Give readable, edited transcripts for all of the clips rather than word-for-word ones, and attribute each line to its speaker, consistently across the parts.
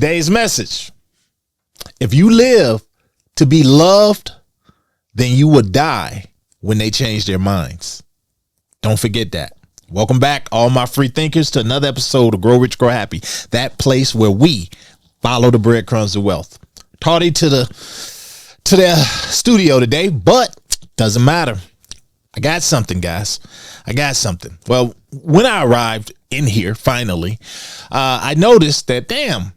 Speaker 1: Today's message: if you live to be loved, then you will die when they change their minds. Don't forget that. Welcome back, all my free thinkers, to another episode of Grow Rich, Grow Happy, that place where we follow the breadcrumbs of wealth. Tardy to the studio today, but doesn't matter. I got something, guys. I got something. Well, when I arrived in here, finally, I noticed that, damn,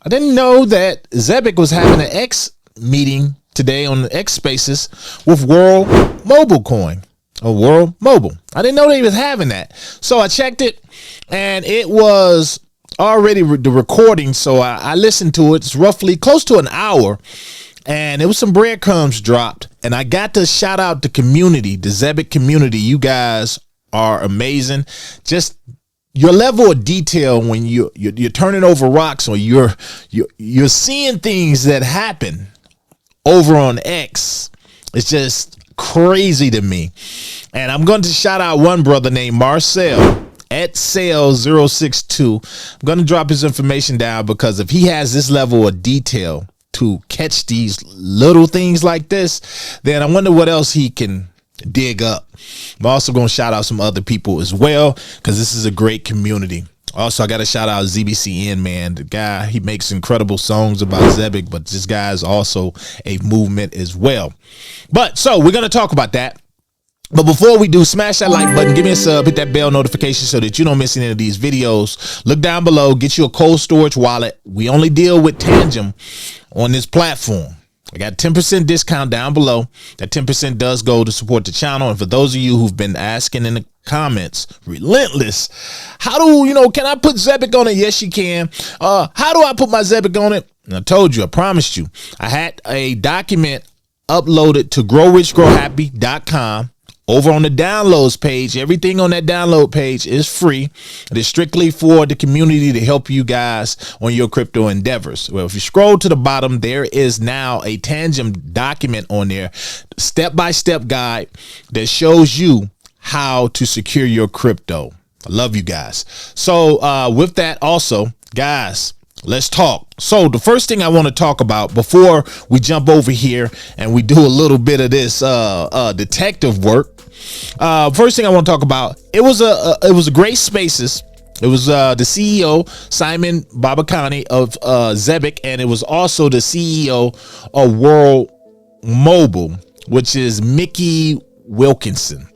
Speaker 1: I didn't know that Zebec was having an X meeting today on the X Spaces with World Mobile Coin, or World Mobile. I didn't know they was having that. So I checked it, and it was already the recording. So I listened to it. It's roughly close to an hour, and it was some breadcrumbs dropped. And I got to shout out the community, the Zebec community. You guys are amazing. Just your level of detail when you're turning over rocks, or you're seeing things that happen over on X. It's just crazy to me. And I'm going to shout out one brother named Marcel at Sale062. I'm going to drop his information down, because if he has this level of detail to catch these little things like this, then I wonder what else he can dig up. I'm also going to shout out some other people as well, because this is a great community. Also, I got to shout out ZBCN-Man, the guy. He makes incredible songs about Zebec, but this guy is also a movement as well. But so we're going to talk about that. But before we do, smash that like button, give me a sub, hit that bell notification so that you don't miss any of these videos. Look down below, get you a cold storage wallet. We only deal with Tangem on this platform. I got 10% discount down below. That 10% does go to support the channel. And for those of you who've been asking in the comments, relentless, how do, can I put Zebec on it? Yes, you can. How do I put my Zebec on it? And I told you, I promised you, I had a document uploaded to growrichgrowhappy.com. Over on the downloads page, everything on that download page is free. It is strictly for the community to help you guys on your crypto endeavors. Well, if you scroll to the bottom, there is now a Tangem document on there, step-by-step guide that shows you how to secure your crypto. I love you guys. So with that also, guys, let's talk. So the first thing I want to talk about before we jump over here and we do a little bit of this detective work. First thing I want to talk about, it was a great spaces. It was the CEO Simon Babakani of Zebec, and it was also the CEO of World Mobile, which is Mickey Wilkinson.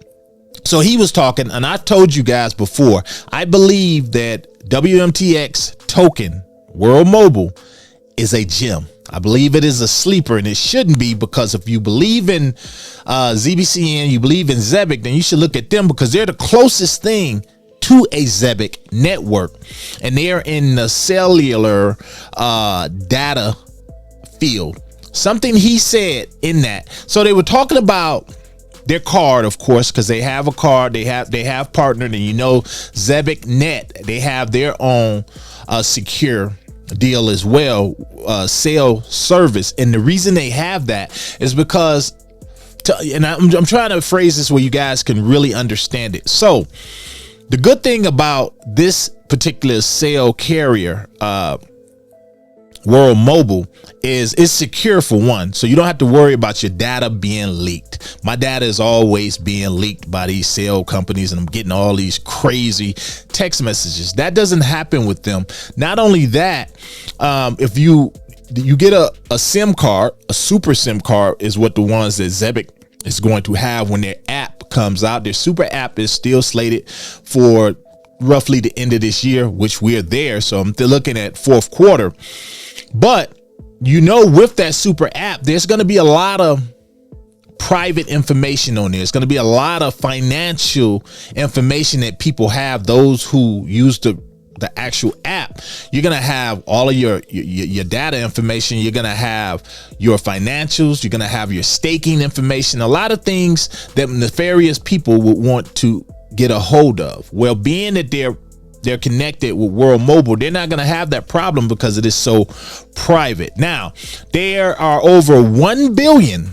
Speaker 1: So he was talking, and I told you guys before, I believe that WMTX token World Mobile is a gem. I believe it is a sleeper, and it shouldn't be, because if you believe in ZBCN, you believe in Zebec, then you should look at them, because they're the closest thing to a Zebec network, and they're in the cellular data field. Something he said in that. So they were talking about their card, of course, because they have a card. They have partnered, and Zebec Net, they have their own secure deal as well, sale service. And the reason they have that is because, I'm trying to phrase this where you guys can really understand it. So the good thing about this particular sale carrier, World Mobile, is it's secure for one, so you don't have to worry about your data being leaked. My data is always being leaked by these sale companies, and I'm getting all these crazy text messages. That doesn't happen with them. Not only that, if you get a SIM card, a super SIM card is what the ones that Zebec is going to have when their app comes out. Their super app is still slated for roughly the end of this year, which we're there. So I'm looking at fourth quarter. But with that super app, there's going to be a lot of private information on there. It's going to be a lot of financial information that people have, those who use the actual app. You're going to have all of your data information. You're going to have your financials. You're going to have your staking information, a lot of things that nefarious people would want to get a hold of. Well, being that they're connected with World Mobile, they're not going to have that problem because it is so private. Now, there are over 1 billion.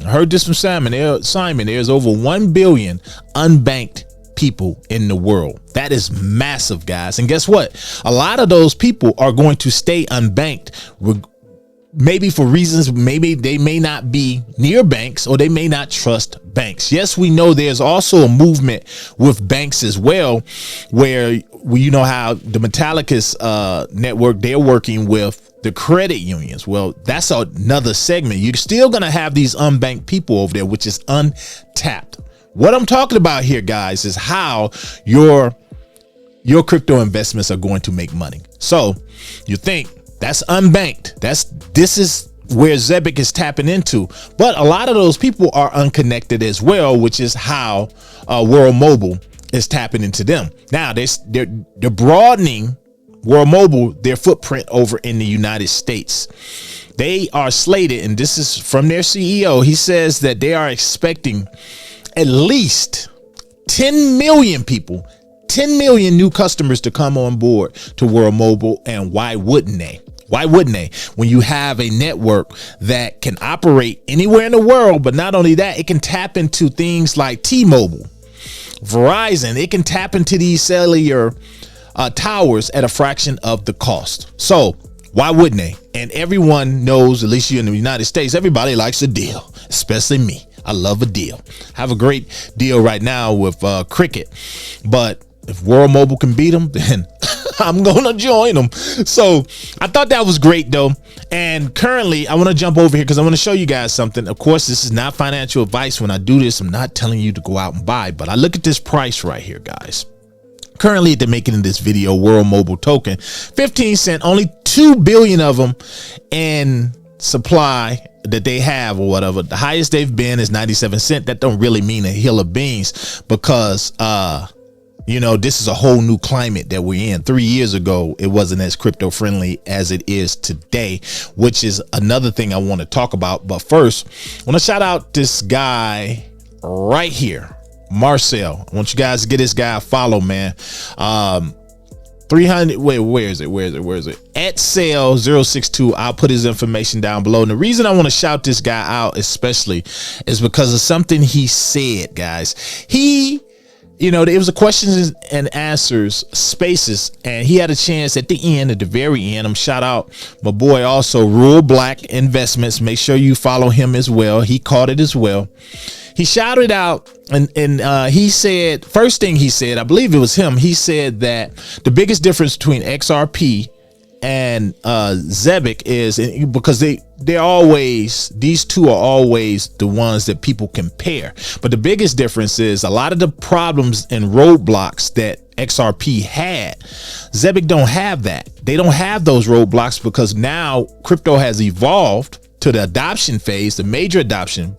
Speaker 1: I heard this from Simon. There's over 1 billion unbanked people in the world. That is massive, guys. And guess what? A lot of those people are going to stay unbanked, maybe for reasons, maybe they may not be near banks or they may not trust banks. Yes, we know there's also a movement with banks as well, where you know how the Metallicus network, they're working with the credit unions. Well, that's another segment. You're still going to have these unbanked people over there, which is untapped. What I'm talking about here, guys, is how your crypto investments are going to make money. So you think that's unbanked. This is where Zebec is tapping into. But a lot of those people are unconnected as well, which is how World Mobile is tapping into them. Now they're broadening World Mobile, their footprint over in the United States. They are slated, and this is from their CEO. He says that they are expecting at least 10 million people, 10 million new customers to come on board to World Mobile. And why wouldn't they? Why wouldn't they? When you have a network that can operate anywhere in the world, but not only that, it can tap into things like T-Mobile, Verizon. It can tap into these cellular towers at a fraction of the cost. So why wouldn't they? And everyone knows, at least you in the United States, everybody likes a deal, especially me. I love a deal. Have a great deal right now with Cricket. But if World Mobile can beat them, then I'm going to join them. So I thought that was great, though. And currently, I want to jump over here because I want to show you guys something. Of course, this is not financial advice. When I do this, I'm not telling you to go out and buy. But I look at this price right here, guys. Currently, they're making in this video, World Mobile token, 15 cents, only 2 billion of them in supply that they have or whatever. The highest they've been is 97 cents. That don't really mean a hill of beans because, you know, this is a whole new climate that we're in. 3 years ago, it wasn't as crypto friendly as it is today, which is another thing I want to talk about. But first, I want to shout out this guy right here, Marcel. I want you guys to get this guy a follow, man. 300. Wait, where is it? At sale 062. I'll put his information down below. And the reason I want to shout this guy out especially is because of something he said, guys. You know, it was a questions and answers spaces, and he had a chance at the end, at the very end. I'm shout out my boy also, RUELL Black Investments. Make sure you follow him as well. He caught it as well. He shouted out and he said, first thing he said, I believe it was him. He said that the biggest difference between XRP and Zebec is because they're always, these two are always the ones that people compare. But the biggest difference is a lot of the problems and roadblocks that XRP had, Zebec don't have that. They don't have those roadblocks because now crypto has evolved to the adoption phase, the major adoption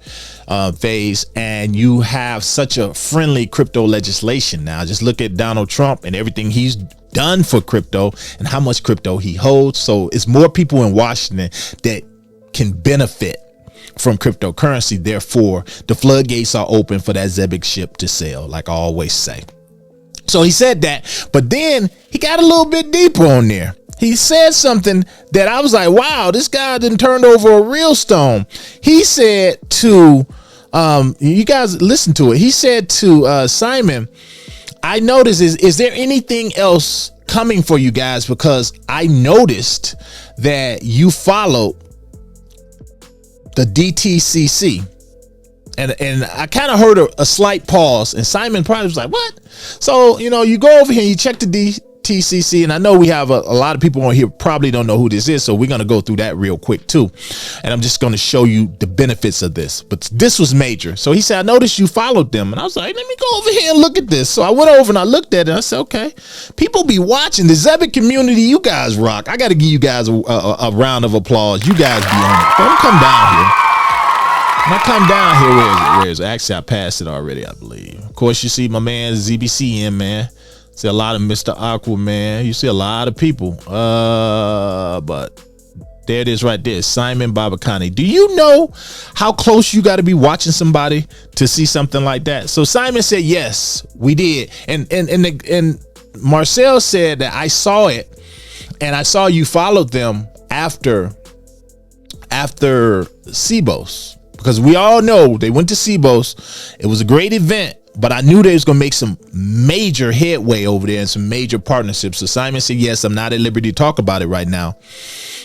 Speaker 1: phase, and you have such a friendly crypto legislation now. Just look at Donald Trump and everything he's done for crypto and how much crypto he holds. So it's more people in Washington that can benefit from cryptocurrency. Therefore, the floodgates are open for that Zebec ship to sail, like I always say. So he said that, but then he got a little bit deeper on there. He said something that I was like, wow, this guy done turned over a real stone. He said to, you guys listen to it. He said to Simon, I noticed, is there anything else coming for you guys? Because I noticed that you followed the DTCC. And I kind of heard a slight pause, and Simon probably was like, what? So, you know, you go over here and you check the DTCC, and I know we have a lot of people on here probably don't know who this is, so we're going to go through that real quick too. And I'm just going to show you the benefits of this. But this was major. So he said, I noticed you followed them. And I was like, let me go over here and look at this. So I went over and I looked at it and I said, okay, people be watching the Zebec community. You guys rock. I got to give you guys a round of applause. You guys be on it. Don't come down here. When I come down here, where is it? Actually, I passed it already, I believe. Of course, you see my man ZBCN-Man. See a lot of Mr. Aquaman. You see a lot of people. But there it is right there. Simon Babakani. Do you know how close you got to be watching somebody to see something like that? So Simon said, yes, we did. And Marcel said that I saw it, and I saw you followed them after CBOS. Because we all know they went to CBOS. It was a great event but I knew they was going to make some major headway over there and some major partnerships. So Simon said, yes, I'm not at liberty to talk about it right now.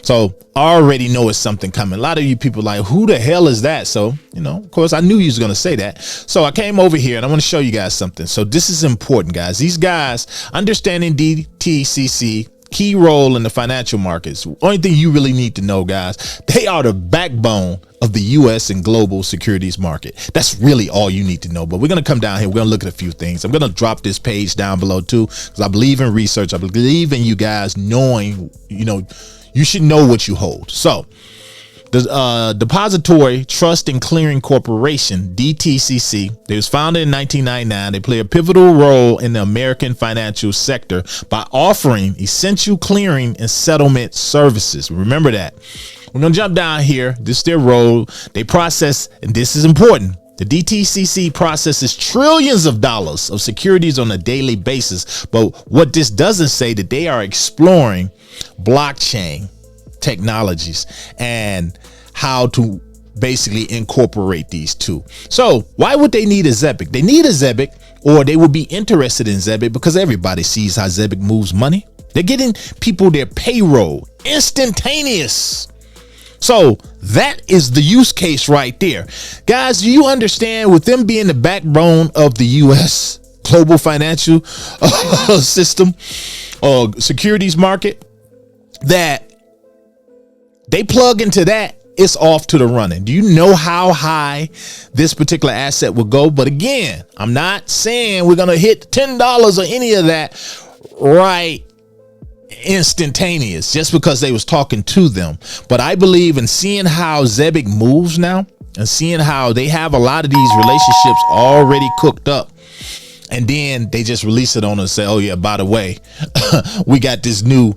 Speaker 1: So I already know it's something coming. A lot of you people like, who the hell is that? So, you know, of course, I knew you was going to say that. So I came over here and I want to show you guys something. So this is important, guys. These guys, understanding DTCC, key role in the financial markets. Only thing you really need to know, guys, they are the backbone of the U.S. and global securities market. That's really all you need to know. But we're going to come down here. We're going to look at a few things. I'm going to drop this page down below too, because I believe in research. I believe in you guys knowing, you know, you should know what you hold. So the Depository Trust and Clearing Corporation, DTCC, they was founded in 1999. They play a pivotal role in the American financial sector by offering essential clearing and settlement services. Remember that. We're going to jump down here. This is their role. They process, and this is important, the DTCC processes trillions of dollars of securities on a daily basis. But what this doesn't say, that they are exploring blockchain technologies and how to basically incorporate these two. So why would they need a Zebec? They need a Zebec, or they would be interested in Zebec because everybody sees how Zebec moves money. They're getting people their payroll instantaneous. So that is the use case right there. Guys, do you understand, with them being the backbone of the U.S. global financial system or securities market, that they plug into that, it's off to the running. Do you know how high this particular asset will go? But again, I'm not saying we're going to hit $10 or any of that right instantaneous just because they was talking to them. But I believe in seeing how Zebec moves now and seeing how they have a lot of these relationships already cooked up. And then they just release it on and say, oh yeah, by the way, we got this new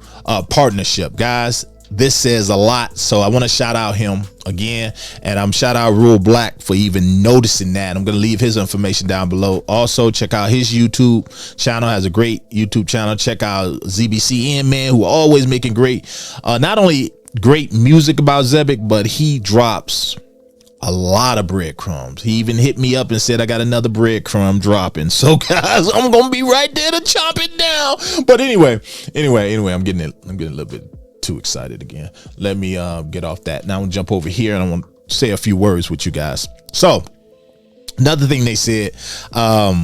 Speaker 1: partnership. Guys, this says a lot. So I want to shout out him again, and I'm shout out RUELL Black for even noticing that. I'm going to leave his information down below. Also check out his YouTube channel, has a great YouTube channel. Check out ZBCN-Man, who always making great, not only great music about Zebec, but he drops a lot of breadcrumbs. He even hit me up and said, I got another breadcrumb dropping. So guys, I'm going to be right there to chop it down. But anyway, I'm getting a little bit too excited again. Let me get off that. Now I'm gonna jump over here and I want to say a few words with you guys. So another thing they said, I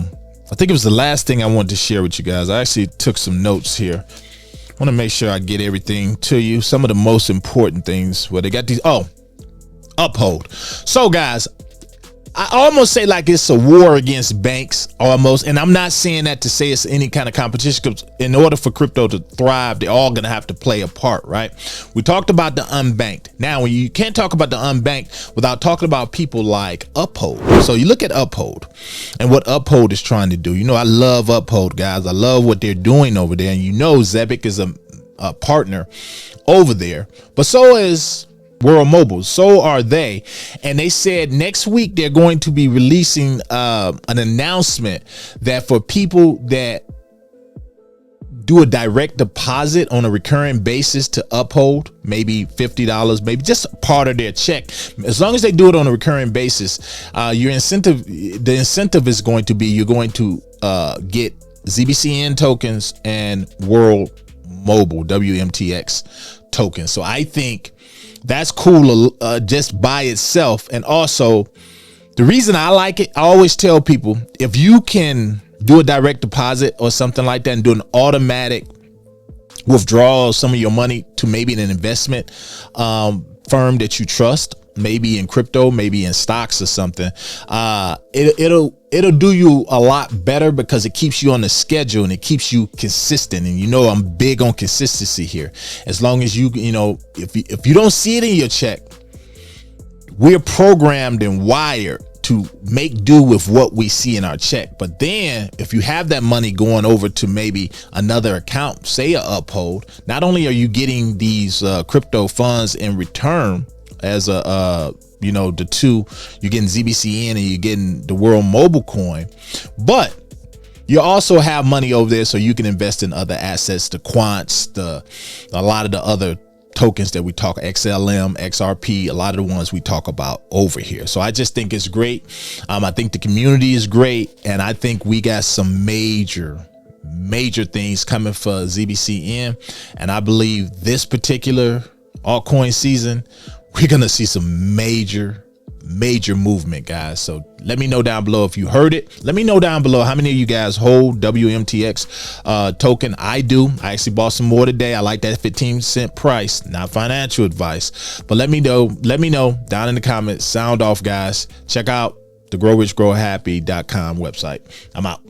Speaker 1: think it was the last thing I wanted to share with you guys. I actually took some notes here. I want to make sure I get everything to you. Some of the most important things where they got these. Oh, uphold. So guys, I almost say like it's a war against banks almost. And I'm not saying that to say it's any kind of competition, because in order for crypto to thrive, they're all going to have to play a part, right? We talked about the unbanked. Now, when you can't talk about the unbanked without talking about people like Uphold. So you look at Uphold and what Uphold is trying to do. You know, I love Uphold, guys. I love what they're doing over there. And you know, Zebec is a partner over there, but so is World Mobile. So are they. And they said next week they're going to be releasing an announcement that for people that do a direct deposit on a recurring basis to Uphold, maybe $50, maybe just part of their check, as long as they do it on a recurring basis, the incentive is going to be, you're going to get ZBCN tokens and World Mobile WMTX tokens. So I think that's cool just by itself. And also, the reason I like it, I always tell people, if you can do a direct deposit or something like that and do an automatic withdrawal of some of your money to maybe an investment firm that you trust, maybe in crypto, maybe in stocks or something, it'll do you a lot better because it keeps you on the schedule and it keeps you consistent. And you know, I'm big on consistency here. As long as you know, if you don't see it in your check, we're programmed and wired to make do with what we see in our check. But then if you have that money going over to maybe another account, say a Uphold, not only are you getting these crypto funds in return as a you know, the two, you're getting ZBCN and you're getting the World Mobile coin, but you also have money over there so you can invest in other assets, the quants, a lot of the other tokens that we talk, XLM, XRP, a lot of the ones we talk about over here. So I just think it's great. I think the community is great, and I think we got some major things coming for ZBCN, and I believe this particular altcoin season we're gonna see some major movement, guys. So let me know down below if you heard it. Let me know down below how many of you guys hold WMTX token. I do. I actually bought some more today. I like that 15-cent price. Not financial advice, but let me know down in the comments. Sound off, guys. Check out the growrichgrowhappy.com website. I'm out.